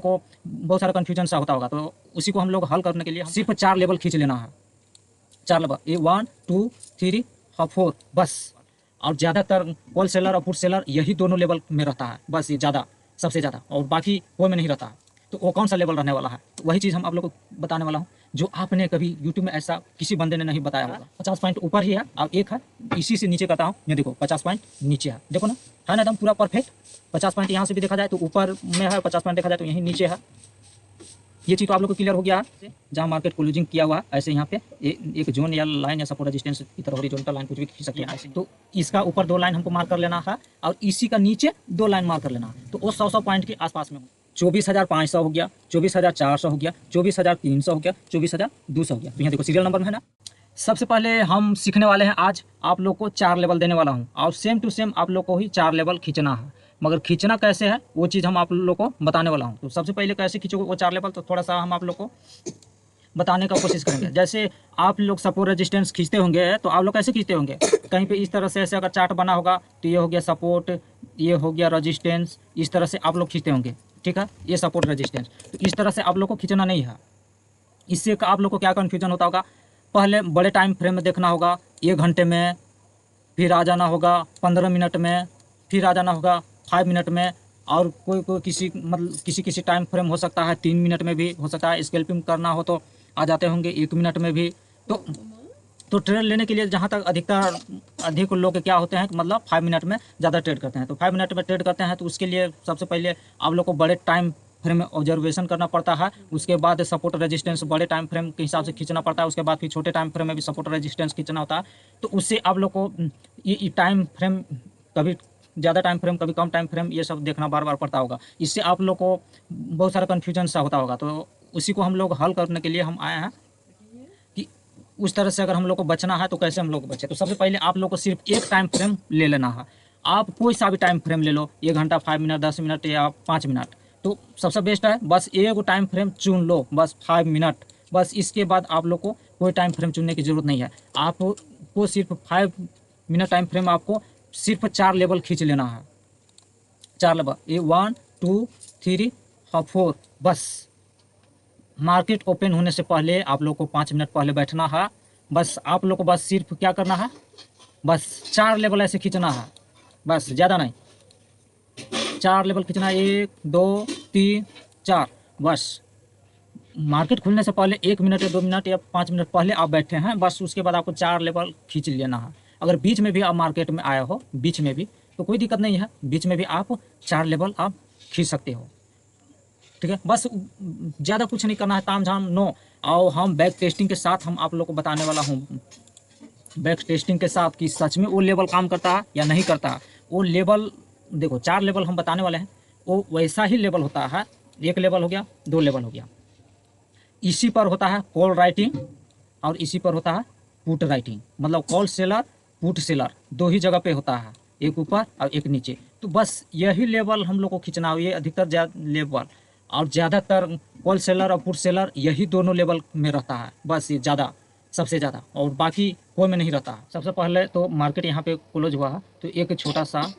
को बहुत सारा कन्फ्यूजन सा होता होगा, तो उसी को हम लोग हल करने के लिए सिर्फ 4 लेवल खींच लेना है। 4 लेवल, ये 1 2 3 और 4 बस। और ज़्यादातर होल सेलर और फुट सेलर यही दोनों लेवल में रहता है, बस ये ज़्यादा, सबसे ज़्यादा, और बाकी कोई में नहीं रहता है। तो वो कौन सा लेवल रहने वाला है, तो वही चीज़ हम आप लोग को बताने वाला हूँ, जो आपने कभी यूट्यूब में ऐसा किसी बंदे ने नहीं बताया होगा। 50 पॉइंट ऊपर ही है और एक है इसी से नीचे करता हूँ, ये देखो 50 पॉइंट नीचे है, देखो ना, है ना एकदम पूरा परफेक्ट। 50 पॉइंट यहाँ से भी देखा जाए तो ऊपर में है, 50 पॉइंट देखा जाए तो यहीं नीचे है। ये चीज़ तो आप लोग को क्लियर हो गया है। जहाँ मार्केट क्लोजिंग किया हुआ है ऐसे यहाँ पे एक जोन या लाइन या सपोर्ट रेजिस्टेंस की तरह हॉरिजॉन्टल लाइन कुछ भी खींच सकते हैं। तो इसका ऊपर 2 लाइन हमको मार्क कर लेना है और इसी का नीचे 2 लाइन मार्क कर लेना है, तो वो 100 पॉइंट के आसपास में हो। 24,500 हो गया, 24,400 हो गया, 24,300 हो गया, 24,200 हो गया। तो यहाँ देखो सीरियल नंबर में है ना। सबसे पहले हम सीखने वाले हैं आज आप लोग को 4 लेवल देने वाला हूँ और सेम टू सेम आप लोग को ही 4 लेवल खींचना है, मगर खींचना कैसे है वो चीज़ हम आप लोग को बताने वाला हूँ। तो सबसे पहले कैसे खींचोगे वो 4 लेवल, तो थोड़ा सा हम आप लोग को बताने का कोशिश करेंगे। जैसे आप लोग सपोर्ट रेजिस्टेंस खींचते होंगे तो आप लोग कैसे खींचते होंगे, कहीं पे इस तरह से ऐसे अगर चार्ट बना होगा तो ये हो गया सपोर्ट, ये हो गया रेजिस्टेंस, इस तरह से आप लोग खींचते होंगे, ठीक है, ये सपोर्ट रेजिस्टेंस। तो इस तरह से आप लोग को खींचना नहीं है। इससे आप लोग को क्या कन्फ्यूजन होता होगा, पहले बड़े टाइम फ्रेम में देखना होगा 1 घंटे में, फिर आ जाना होगा 15 मिनट में, फिर आ जाना होगा 5 मिनट में, और कोई किसी मतलब किसी टाइम फ्रेम हो सकता है 3 मिनट में भी हो सकता है। स्कैल्पिंग करना हो तो आ जाते होंगे 1 मिनट में भी। तो ट्रेड लेने के लिए जहाँ तक अधिक लोग क्या होते हैं मतलब 5 मिनट में ज़्यादा ट्रेड करते हैं। तो 5 मिनट में ट्रेड करते हैं तो उसके लिए सबसे पहले आप लोग को बड़े टाइम फ्रेम में ऑब्जर्वेशन करना पड़ता है। उसके बाद सपोर्ट रेजिस्टेंस बड़े टाइम फ्रेम के हिसाब से खींचना पड़ता है। उसके बाद फिर छोटे टाइम फ्रेम में भी सपोर्ट रेजिस्टेंस खींचना होता है। तो उससे आप लोग को ये टाइम फ्रेम कभी ज़्यादा टाइम फ्रेम कभी कम टाइम फ्रेम ये सब देखना बार बार पड़ता होगा। इससे आप लोग को बहुत सारा कन्फ्यूजन सा होता होगा। तो उसी को हम लोग हल करने के लिए हम आए हैं कि उस तरह से अगर हम लोग को बचना है तो कैसे हम लोग को बचे। तो सबसे पहले आप लोग को सिर्फ एक टाइम फ्रेम ले लेना है। आप कोई सा भी टाइम फ्रेम ले लो, 1 घंटा, 5 मिनट, 10 मिनट या 5 मिनट, तो सबसे बेस्ट है बस एक टाइम फ्रेम चुन लो, बस 5 मिनट। बस इसके बाद आप लोग को कोई टाइम फ्रेम चुनने की ज़रूरत नहीं है। आपको सिर्फ 5 मिनट टाइम फ्रेम आपको सिर्फ 4 लेवल खींच लेना है। 4 लेवल, ये 1 2 3 और 4 बस। मार्केट ओपन होने से पहले आप लोग को 5 मिनट पहले बैठना है। बस आप लोग को बस सिर्फ क्या करना है, बस 4 लेवल ऐसे खींचना है, बस ज़्यादा नहीं। 4 लेवल खींचना है, 1 2 3 4 बस। मार्केट खुलने से पहले 1 मिनट या 2 मिनट या 5 मिनट पहले आप बैठे हैं, बस उसके बाद आपको 4 लेवल खींच लेना है। अगर बीच में भी आप मार्केट में आए हो, बीच में भी, तो कोई दिक्कत नहीं है, बीच में भी आप 4 लेवल आप खींच सकते हो, ठीक है। बस ज़्यादा कुछ नहीं करना है, ताम झाम नो। और हम बैक टेस्टिंग के साथ हम आप लोग को बताने वाला हूँ, बैक टेस्टिंग के साथ कि सच में वो लेवल काम करता है या नहीं करता है। वो लेवल देखो 4 लेवल हम बताने वाले हैं, वो वैसा ही लेवल होता है। 1 लेवल हो गया, 2 लेवल हो गया। इसी पर होता है कॉल राइटिंग और इसी पर होता है पुट राइटिंग, मतलब कॉल सेलर पुट सेलर 2 ही जगह पे होता है, एक ऊपर और एक नीचे। तो बस यही लेवल हम लोग को खींचना हो, ये अधिकतर लेवल, और ज़्यादातर कॉल सेलर और पुट सेलर यही दोनों लेवल में रहता है, बस ये ज़्यादा, सबसे ज़्यादा, और बाकी कोई में नहीं रहता है। सबसे पहले तो मार्केट यहाँ पे क्लोज हुआ है, तो एक छोटा सा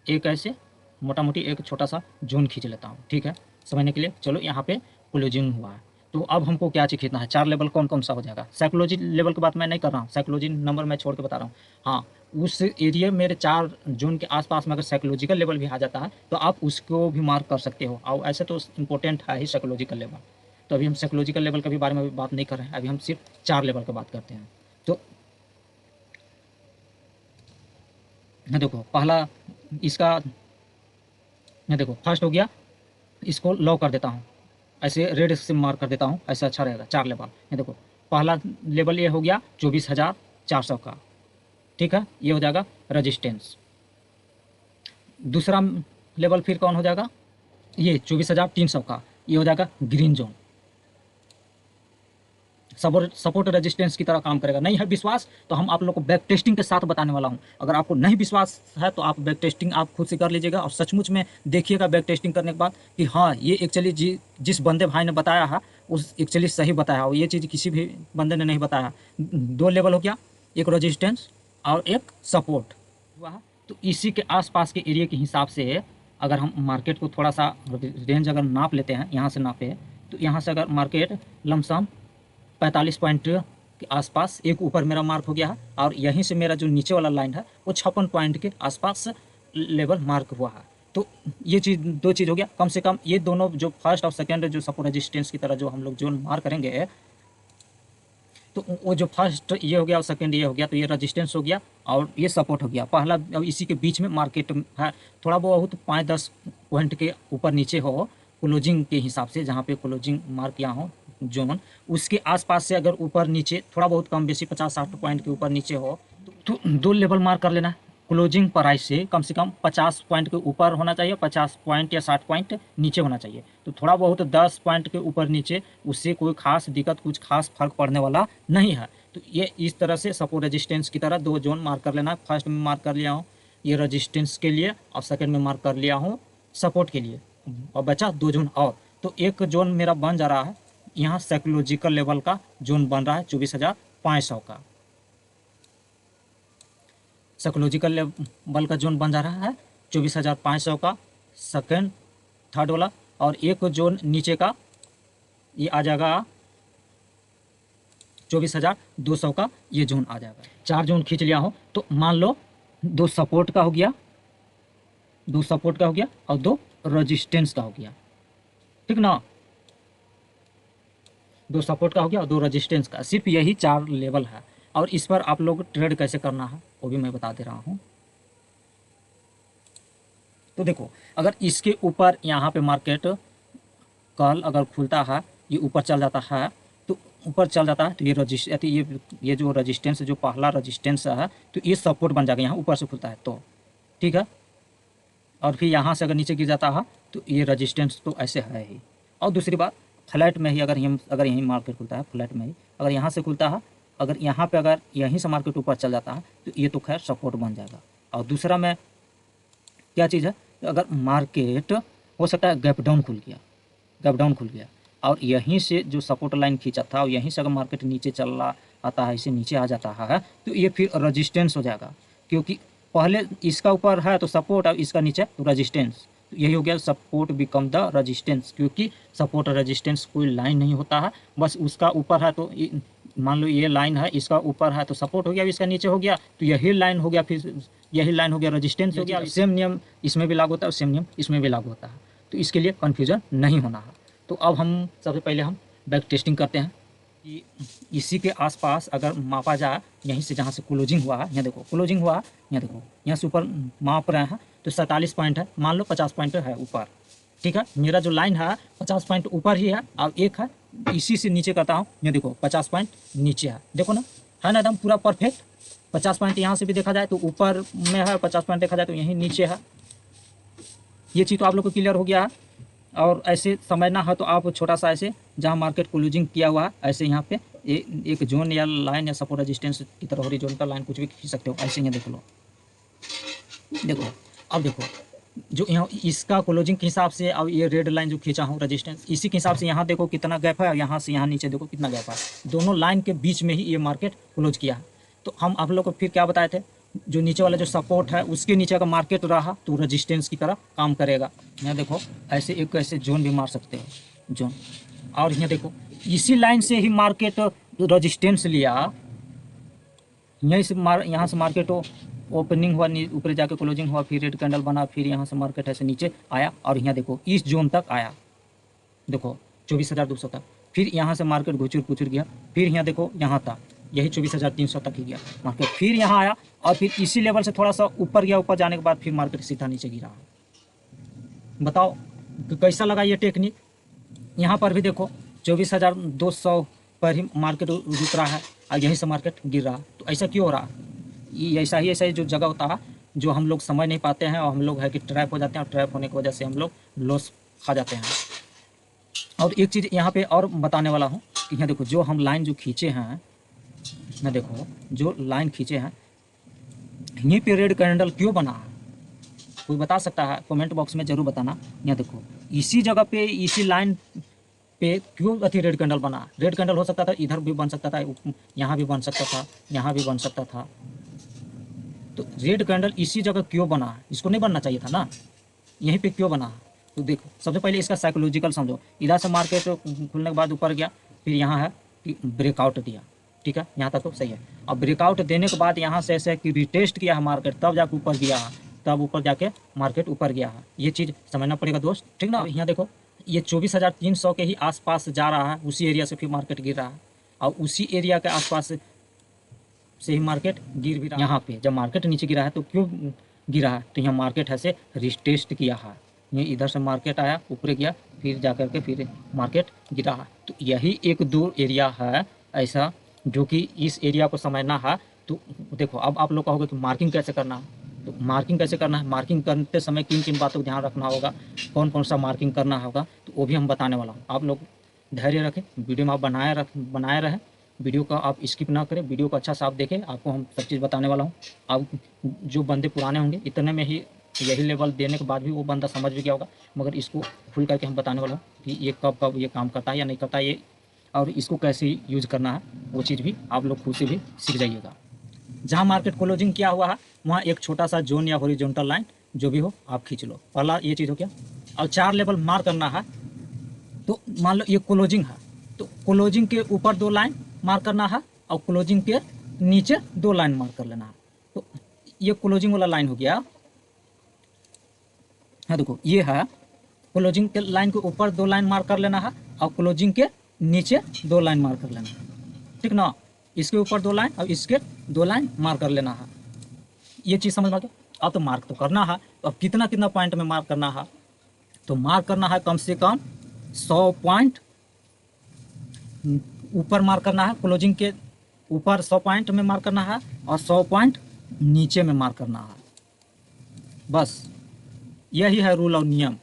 एक ऐसे मोटा मोटी एक छोटा सा जोन खींच लेता हूँ, ठीक है, समझने के लिए। चलो यहाँ पे क्लोजिंग हुआ है, तो अब हमको क्या चीज़ खींचना है, 4 लेवल कौन कौन सा हो जाएगा। साइकोलॉजी लेवल की बात मैं नहीं कर रहा हूँ, साइकोलॉजी नंबर मैं छोड़ के बता रहा हूँ। हाँ, उस एरिया मेरे 4 जोन के आसपास में अगर साइकोलॉजिकल लेवल भी आ जाता है तो आप उसको भी मार्क कर सकते हो, और ऐसे तो इम्पोर्टेंट है ही साइकोलॉजिकल लेवल। तो अभी हम साइकोलॉजिकल लेवल के बारे में भी बात नहीं कर रहे हैं, अभी हम सिर्फ 4 लेवल की बात करते हैं। तो देखो पहला इसका, देखो फर्स्ट हो गया, इसको लॉ कर देता हूँ, ऐसे रेड से मार्क कर देता हूँ, ऐसे अच्छा रहेगा। 4 लेवल, ये देखो पहला लेवल ये हो गया 24,400 का, ठीक है, ये हो जाएगा रजिस्टेंस। दूसरा लेवल फिर कौन हो जाएगा, ये 24,300 का, ये हो जाएगा ग्रीन जोन। सपोर्ट रेजिस्टेंस की तरह काम करेगा। नहीं है विश्वास तो हम आप लोग को बैक टेस्टिंग के साथ बताने वाला हूं। अगर आपको नहीं विश्वास है तो आप बैक टेस्टिंग आप खुद से कर लीजिएगा, और सचमुच में देखिएगा बैक टेस्टिंग करने के बाद कि हाँ ये एक्चुअली जिस बंदे भाई ने बताया है उस एक्चुअली सही बताया, और ये चीज़ किसी भी बंदे ने नहीं बताया। 2 लेवल हो गया, एक रेजिस्टेंस और एक सपोर्ट हुआ है। तो इसी के आसपास के एरिया के हिसाब से अगर हम मार्केट को थोड़ा सा रेंज अगर नाप लेते हैं, यहाँ से नापे तो यहाँ से अगर मार्केट लमसम 45 पॉइंट के आसपास एक ऊपर मेरा मार्क हो गया है, और यहीं से मेरा जो नीचे वाला लाइन है वो 56 पॉइंट के आसपास लेवल मार्क हुआ है। तो ये चीज़, दो चीज़ हो गया। कम से कम ये दोनों जो फर्स्ट और सेकेंड जो सपोर्ट रेजिस्टेंस की तरह जो हम लोग जोन मार्क करेंगे, तो वो जो फर्स्ट ये हो गया और सेकंड ये हो गया, तो ये रेजिस्टेंस हो गया और ये सपोर्ट हो गया। पहला अब इसी के बीच में मार्केट है, थोड़ा बहुत 5-10 पॉइंट के ऊपर नीचे हो क्लोजिंग के हिसाब से, जहाँ पे क्लोजिंग मार्क यहाँ हो जोन, उसके आसपास से अगर ऊपर नीचे थोड़ा बहुत कम बेसी 50-60 पॉइंट के ऊपर नीचे हो तो दो लेवल मार्क कर लेना है। क्लोजिंग प्राइस से कम 50 पॉइंट के ऊपर होना चाहिए, 50 पॉइंट या 60 पॉइंट नीचे होना चाहिए। तो थोड़ा बहुत 10 पॉइंट के ऊपर नीचे, उससे कोई खास दिक्कत, कुछ खास फर्क पड़ने वाला नहीं है। तो ये इस तरह से सपोर्ट रेजिस्टेंस की तरह दो जोन मार्क कर लेना है। फर्स्ट में मार्क कर लिया हूँ ये रेजिस्टेंस के लिए, और सेकेंड में मार्क कर लिया हूँ सपोर्ट के लिए, और बचा दो जोन और। तो एक जोन मेरा बन जा रहा है यहाँ साइकोलॉजिकल लेवल का जोन बन रहा है 24,500 का, साइकोलॉजिकल लेवल का जोन बन जा रहा है 24,500 का सेकेंड थर्ड वाला, और एक जोन नीचे का ये आ जाएगा 24,200 का, ये जोन आ जाएगा। 4 जोन खींच लिया हो तो मान लो 2 सपोर्ट का हो गया, 2 सपोर्ट का हो गया और 2 रेजिस्टेंस का हो गया, ठीक ना। 2 सपोर्ट का हो गया और 2 रेजिस्टेंस का, सिर्फ यही 4 लेवल है। और इस पर आप लोग ट्रेड कैसे करना है वो भी मैं बता दे रहा हूँ। तो देखो, अगर इसके ऊपर यहाँ पे मार्केट कल अगर खुलता है, ये ऊपर चल जाता है, तो ऊपर चल जाता है तो ये जो रेजिस्टेंस, जो पहला रेजिस्टेंस है, तो ये सपोर्ट बन जाएगा। यहाँ ऊपर से खुलता है तो ठीक है, और फिर यहाँ से अगर नीचे गिर जाता है तो ये रेजिस्टेंस तो ऐसे है ही। और दूसरी बात, फ्लैट में ही अगर यहीं मार्केट खुलता है, फ्लैट में ही अगर यहाँ से खुलता है, अगर यहाँ पे अगर यहीं से मार्केट ऊपर चल जाता है तो ये तो खैर सपोर्ट बन जाएगा। और दूसरा में क्या चीज़ है, अगर मार्केट हो सकता है गैप डाउन खुल गया और यहीं से जो सपोर्ट लाइन खींचा था और यहीं से अगर मार्केट नीचे चला आता है, इसे नीचे आ जाता है, तो ये फिर रेजिस्टेंस हो जाएगा। क्योंकि पहले इसका ऊपर है तो सपोर्ट और इसका नीचे तो रेजिस्टेंस, तो यही हो गया सपोर्ट बिकम द रेजिस्टेंस। क्योंकि सपोर्ट और रेजिस्टेंस कोई लाइन नहीं होता है, बस उसका ऊपर है तो मान लो ये लाइन है, इसका ऊपर है तो सपोर्ट हो गया, इसका नीचे हो गया तो यही लाइन हो गया, फिर यही लाइन हो गया रेजिस्टेंस हो गया। सेम नियम इसमें भी लागू होता है और सेम नियम इसमें भी लागू होता है, तो इसके लिए कन्फ्यूजन नहीं होना है। तो अब हम सबसे पहले हम बैक टेस्टिंग करते हैं कि इसी के आसपास अगर मापा जाए, यहीं से जहाँ से क्लोजिंग हुआ है, यहाँ देखो क्लोजिंग हुआ है, यहाँ देखो यहाँ से ऊपर माप रहे हैं तो 47 पॉइंट है, मान लो 50 पॉइंट है ऊपर, ठीक है। मेरा जो लाइन है 50 पॉइंट ऊपर ही है, और एक है इसी से नीचे करता हूँ, ये देखो 50 पॉइंट नीचे है, देखो ना, है ना एकदम पूरा परफेक्ट। 50 पॉइंट यहाँ से भी देखा जाए तो ऊपर में है, 50 पॉइंट देखा जाए तो यहीं नीचे है। ये चीज़ तो आप लोग को क्लियर हो गया है। और ऐसे समझना है तो आप छोटा सा ऐसे जहाँ मार्केट क्लोजिंग किया हुआ है, ऐसे यहाँ पे एक जोन या लाइन या सपोर्ट रेजिस्टेंस की तरह हॉरिजॉन्टल लाइन कुछ भी खींच सकते हो, ऐसे यहाँ देख लो। देखो अब देखो, जो यहाँ इसका क्लोजिंग के हिसाब से और ये रेड लाइन जो खींचा हूँ रेजिस्टेंस, इसी के हिसाब से यहाँ देखो कितना गैप है, और यहाँ से यहाँ नीचे देखो कितना गैप है। दोनों लाइन के बीच में ही ये मार्केट क्लोज किया है। तो हम आप लोग को फिर क्या बताए थे, जो नीचे वाला जो सपोर्ट है उसके नीचे अगर मार्केट रहा तो रेजिस्टेंस की तरह काम करेगा। यहाँ देखो ऐसे एक ऐसे जोन भी मार सकते हो जोन, और यहाँ देखो इसी लाइन से ही मार्केट रेजिस्टेंस लिया, यहीं से यहाँ से मार्केट ओपनिंग हुआ, ऊपर जाके क्लोजिंग हुआ, फिर रेड कैंडल बना, फिर यहाँ से मार्केट ऐसे नीचे आया और यहाँ देखो इस जोन तक आया, देखो 24,200 तक, फिर यहाँ से मार्केट घुचुर पुचुर गया, फिर यहाँ देखो यहाँ तक, यही 24,300 तक ही गया मार्केट, फिर यहाँ आया और फिर इसी लेवल से थोड़ा सा ऊपर गया, ऊपर जाने के बाद फिर मार्केट सीधा नीचे गिरा। बताओ कैसा लगा ये टेक्निक। यहाँ पर भी देखो 24,200 पर ही मार्केट रुक रहा है और यहीं से मार्केट गिर रहा है। तो ऐसा क्यों हो रहा है, ये ऐसा ही जो जगह होता है जो हम लोग समझ नहीं पाते हैं, और हम लोग है कि ट्रैप हो जाते हैं, और ट्रैप होने की वजह से हम लोग लॉस खा जाते हैं। और एक चीज़ यहाँ पे और बताने वाला हूँ कि यहाँ देखो जो हम लाइन जो खींचे हैं, ना देखो जो लाइन खींचे हैं यहीं पे रेड कैंडल क्यों बना है, कोई बता सकता है कमेंट बॉक्स में ज़रूर बताना। यहाँ देखो इसी जगह पे इसी लाइन पे क्यों रेड कैंडल बना। रेड कैंडल हो सकता था इधर भी बन सकता था, यहाँ भी बन सकता था, यहाँ भी बन सकता था। तो रेड कैंडल इसी जगह क्यों बना है, इसको नहीं बनना चाहिए था ना। यहीं पे क्यों बना है? तो देखो, सबसे पहले इसका साइकोलॉजिकल समझो। इधर से मार्केट खुलने के बाद ऊपर गया, फिर यहाँ है कि ब्रेकआउट दिया, ठीक है, यहाँ तक तो सही है। अब ब्रेकआउट देने के बाद यहाँ से ऐसे कि रिटेस्ट किया है मार्केट, तब जाके ऊपर गया है, तब ऊपर जाके मार्केट ऊपर गया है। ये चीज़ समझना पड़ेगा दोस्त, ठीक ना। यहाँ देखो, ये 24,300 के ही आसपास जा रहा है, उसी एरिया से फिर मार्केट गिर रहा है, और उसी एरिया के आसपास से ही मार्केट गिर भी रहा है। यहाँ पे जब मार्केट नीचे गिरा है तो क्यों गिरा है? तो यहाँ मार्केट ऐसे रिटेस्ट किया है, ये इधर से मार्केट आया, ऊपर गया, फिर जा करके फिर मार्केट गिरा है। तो यही एक दो एरिया है ऐसा जो कि इस एरिया को समझना है। तो देखो, अब आप लोग कहोगे कि मार्किंग कैसे करना है? तो मार्किंग कैसे करना है, मार्किंग करते समय किन किन बातों का ध्यान रखना होगा, कौन कौन सा मार्किंग करना होगा, तो वो भी हम बताने वाला हूँ। आप लोग धैर्य रखें, वीडियो में आप बनाए रहें, वीडियो का आप स्किप ना करें, वीडियो को अच्छा से आप देखें, आपको हम सब चीज़ बताने वाला हूँ। आप जो बंदे पुराने होंगे इतने में ही यही लेवल देने के बाद भी वो बंदा समझ भी गया होगा, मगर इसको खुल करके हम बताने वाला हूँ कि ये कब कब ये काम करता है या नहीं करता है, ये और इसको कैसे यूज करना है, वो चीज़ भी आप लोग खुद से भी सीख जाइएगा। जहाँ मार्केट क्लोजिंग किया हुआ है वहाँ एक छोटा सा जोन या हॉरिजॉन्टल लाइन जो भी हो आप खींच लो, पहला ये चीज़ हो गया। और 4 लेवल मार्क करना है, तो मान लो ये क्लोजिंग है, तो क्लोजिंग के ऊपर 2 लाइन मार्क करना है और क्लोजिंग के नीचे 2 लाइन मार्क कर लेना है। तो ये क्लोजिंग वाला लाइन हो गया। हाँ देखो, ये है क्लोजिंग के लाइन के ऊपर 2 लाइन मार्क कर लेना है और क्लोजिंग के नीचे 2 लाइन मार्क कर लेना है, ठीक ना। इसके ऊपर 2 लाइन और इसके 2 लाइन मार्क कर लेना है। ये चीज़ समझ में आ गया। अब तो मार्क तो करना है, तो अब कितना कितना पॉइंट में मार्क करना है? तो मार्क करना है कम से कम 100 पॉइंट ऊपर मार्क करना है, क्लोजिंग के ऊपर 100 पॉइंट में मार्क करना है और 100 पॉइंट नीचे में मार्क करना है। बस यही है रूल और नियम।